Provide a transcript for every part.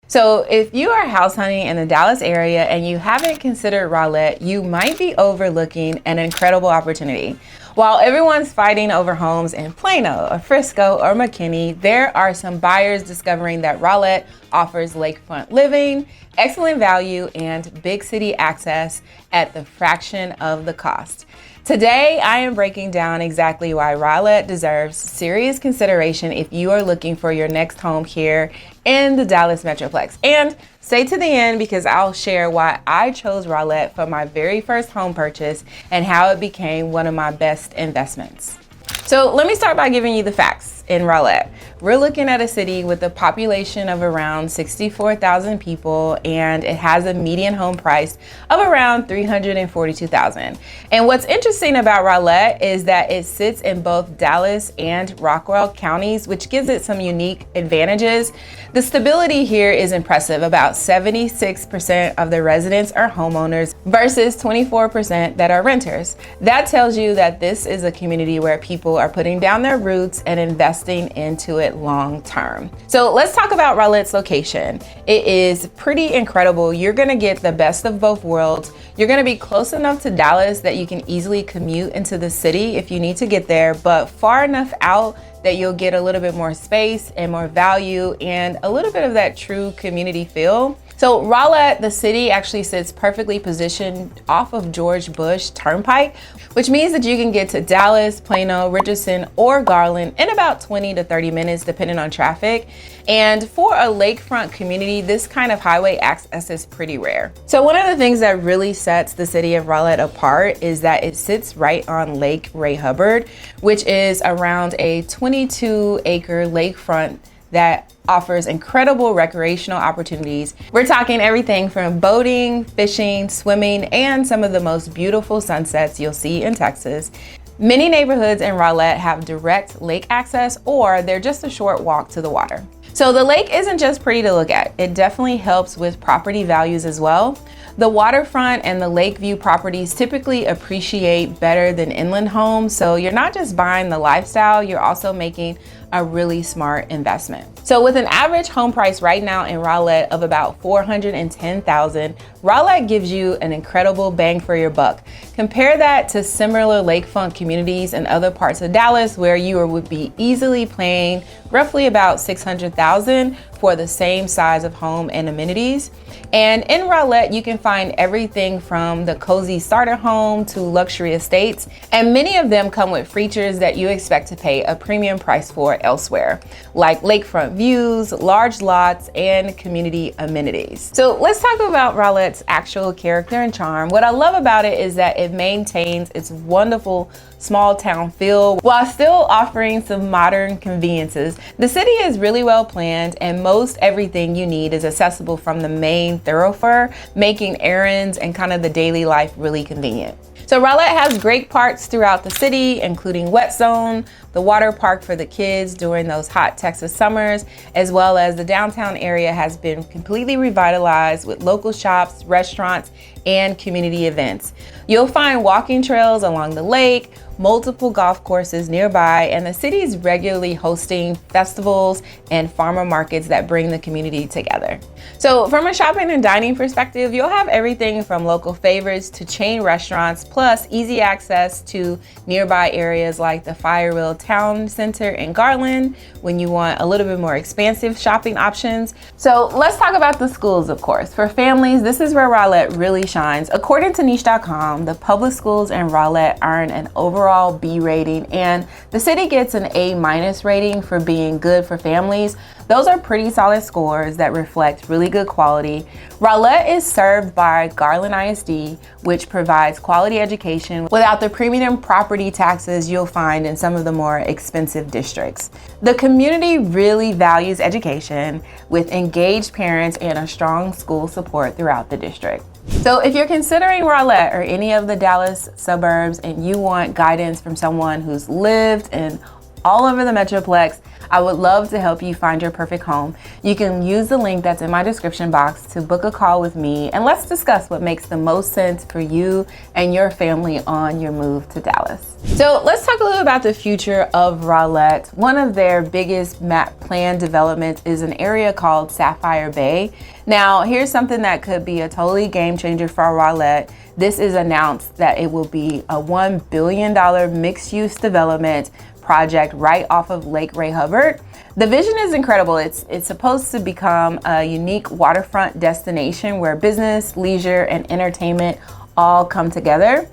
So if you are house hunting in the Dallas area and you haven't considered Rowlett, you might be overlooking an incredible opportunity. While everyone's fighting over homes in Plano or Frisco or McKinney, there are some buyers discovering that Rowlett offers lakefront living, excellent value, and big city access at the fraction of the cost. Today, I am breaking down exactly why Rowlett deserves serious consideration if you are looking for your next home here in the Dallas metroplex. And stay to the end because I'll share why I chose Rowlett for my very first home purchase and how it became one of my best investments. So let me start by giving you the facts in Rowlett. We're looking at a city with a population of around 64,000 people, and it has a median home price of around $342,000. And what's interesting about Rowlett is that it sits in both Dallas and Rockwall counties, which gives it some unique advantages. The stability here is impressive. About 76% of the residents are homeowners versus 24% that are renters. That tells you that this is a community where people are putting down their roots and investing into it long term. So let's talk about Rowlett's location. It is pretty incredible. You're gonna get the best of both worlds. You're gonna be close enough to Dallas that you can easily commute into the city if you need to get there, but far enough out that you'll get a little bit more space and more value and a little bit of that true community feel. So Rowlett, the city, actually sits perfectly positioned off of George Bush Turnpike, which means that you can get to Dallas, Plano, Richardson, or Garland in about 20 to 30 minutes, depending on traffic. And for a lakefront community, this kind of highway access is pretty rare. So one of the things that really sets the city of Rowlett apart is that it sits right on Lake Ray Hubbard, which is around a 22-acre lakefront that offers incredible recreational opportunities. We're talking everything from boating, fishing, swimming, and some of the most beautiful sunsets you'll see in Texas. Many neighborhoods in Rowlett have direct lake access, or they're just a short walk to the water. So the lake isn't just pretty to look at, it definitely helps with property values as well. The waterfront and the lakeview properties typically appreciate better than inland homes, so you're not just buying the lifestyle, you're also making a really smart investment. So with an average home price right now in Rowlett of about $410,000, Rowlett gives you an incredible bang for your buck. Compare that to similar lakefront communities in other parts of Dallas where you would be easily paying roughly about $600,000 for the same size of home and amenities. And in Rowlett, you can find everything from the cozy starter home to luxury estates, and many of them come with features that you expect to pay a premium price for elsewhere, like lakefront views, large lots, and community amenities. So let's talk about Rowlett's actual character and charm. What I love about it is that it maintains its wonderful small town feel while still offering some modern conveniences. The city is really well planned, and most everything you need is accessible from the main thoroughfare, making errands and kind of the daily life really convenient. So Rowlett has great parks throughout the city, including Wet Zone, the water park for the kids during those hot Texas summers, as well as the downtown area has been completely revitalized with local shops, restaurants, and community events. You'll find walking trails along the lake, multiple golf courses nearby, and the city is regularly hosting festivals and farmer markets that bring the community together. So from a shopping and dining perspective, you'll have everything from local favorites to chain restaurants, plus easy access to nearby areas like the Firewheel Town Center in Garland when you want a little bit more expansive shopping options. So let's talk about the schools, of course. For families, this is where Rowlett really shines. According to niche.com, the public schools in Rowlett earn an overall B rating, and the city gets an A- rating for being good for families. Those are pretty solid scores that reflect really good quality. Rowlett is served by Garland ISD, which provides quality education without the premium property taxes you'll find in some of the more expensive districts. The community really values education with engaged parents and a strong school support throughout the district. So if you're considering Rowlett or any of the Dallas suburbs and you want guidance from someone who's lived and all over the metroplex. I would love to help you find your perfect home. You can use the link that's in my description box to book a call with me, and let's discuss what makes the most sense for you and your family on your move to Dallas. So let's talk a little about the future of Rowlett. One of their biggest map plan developments is an area called Sapphire Bay. Now, here's something that could be a totally game changer for Rowlett. This is announced that it will be a $1 billion mixed-use development project right off of Lake Ray Hubbard. The vision is incredible. It's supposed to become a unique waterfront destination where business, leisure, and entertainment all come together.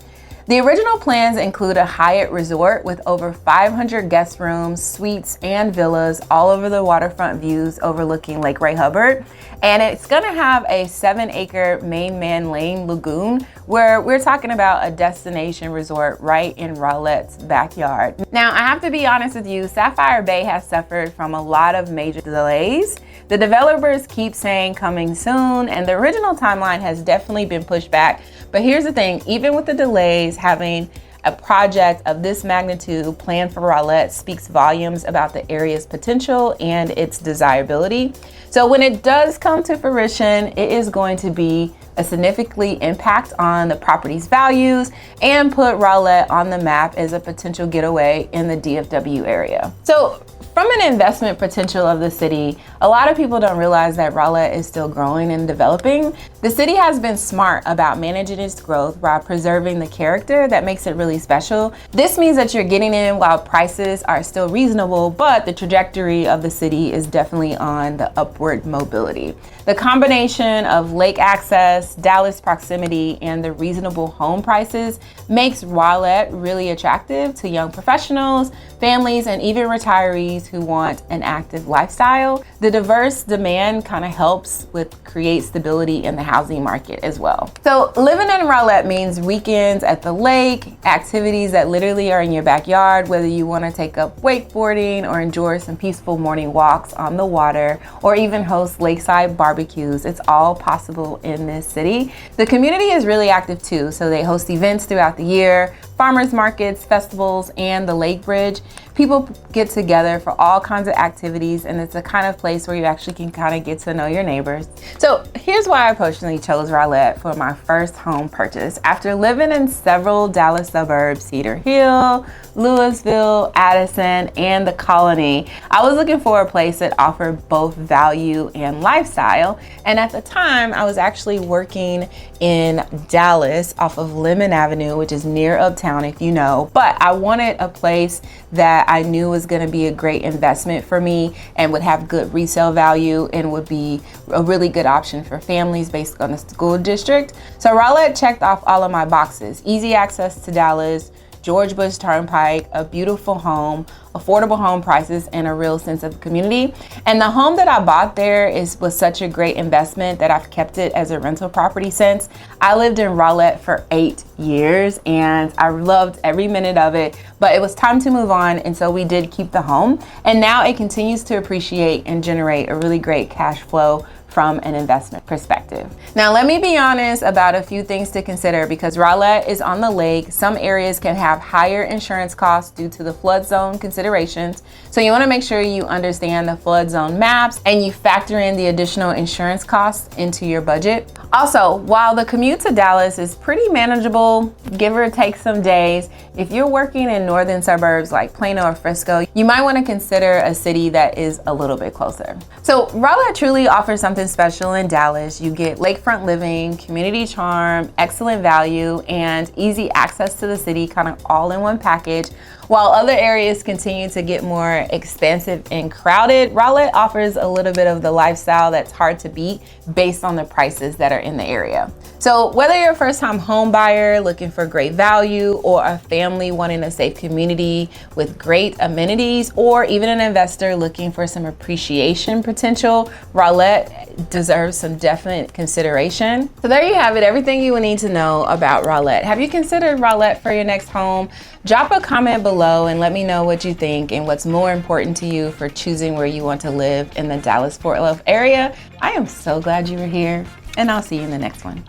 The original plans include a Hyatt resort with over 500 guest rooms, suites, and villas all over the waterfront views overlooking Lake Ray Hubbard. And it's gonna have a 7-acre main man lane lagoon where we're talking about a destination resort right in Rowlett's backyard. Now, I have to be honest with you, Sapphire Bay has suffered from a lot of major delays. The developers keep saying coming soon, and the original timeline has definitely been pushed back. But here's the thing, even with the delays, having a project of this magnitude planned for Rowlett speaks volumes about the area's potential and its desirability. So when it does come to fruition, it is going to be a significantly impact on the property's values and put Rowlett on the map as a potential getaway in the DFW area. So from an investment potential of the city, a lot of people don't realize that Rowlett is still growing and developing. The city has been smart about managing its growth while preserving the character that makes it really special. This means that you're getting in while prices are still reasonable, but the trajectory of the city is definitely on the upward mobility. The combination of lake access, Dallas proximity, and the reasonable home prices makes Rowlett really attractive to young professionals, families, and even retirees who want an active lifestyle. The diverse demand kind of helps with create stability in the housing market as well. So living in Rowlett means weekends at the lake, activities that literally are in your backyard, whether you want to take up wakeboarding or enjoy some peaceful morning walks on the water, or even host lakeside barbecues. It's all possible in this city. The community is really active too, so they host events throughout the year, farmers markets, festivals, and the lake bridge. People get together for all kinds of activities, and it's the kind of place where you actually can kind of get to know your neighbors. So here's why I personally chose Rowlett for my first home purchase. After living in several Dallas suburbs, Cedar Hill, Louisville, Addison, and the Colony, I was looking for a place that offered both value and lifestyle. And at the time, I was actually working in Dallas off of Lemon Avenue, which is near Uptown, if you know. But I wanted a place that I knew was going to be a great investment for me and would have good resale value and would be a really good option for families based on the school district. So Rowlett checked off all of my boxes: easy access to Dallas, George Bush Turnpike, a beautiful home, affordable home prices, and a real sense of community. And the home that I bought there was such a great investment that I've kept it as a rental property since. I lived in Rowlett for 8 years and I loved every minute of it, but it was time to move on, and so we did keep the home. And now it continues to appreciate and generate a really great cash flow from an investment perspective. Now, let me be honest about a few things to consider. Because Rowlett is on the lake, some areas can have higher insurance costs due to the flood zone considerations. So you want to make sure you understand the flood zone maps and you factor in the additional insurance costs into your budget. Also, while the commute to Dallas is pretty manageable, give or take some days, if you're working in northern suburbs like Plano or Frisco, you might want to consider a city that is a little bit closer. So Rowlett truly offers something special in Dallas. You get lakefront living, community charm, excellent value, and easy access to the city, kind of all in one package. While other areas continue to get more expensive and crowded, Rowlett offers a little bit of the lifestyle that's hard to beat based on the prices that are in the area. So whether you're a first-time home buyer looking for great value, or a family wanting a safe community with great amenities, or even an investor looking for some appreciation potential, Rowlett deserves some definite consideration. So there you have it, everything you will need to know about Rowlett. Have you considered Rowlett for your next home? Drop a comment below and let me know what you think and what's more important to you for choosing where you want to live in the Dallas-Fort Worth area. I am so glad you were here, and I'll see you in the next one.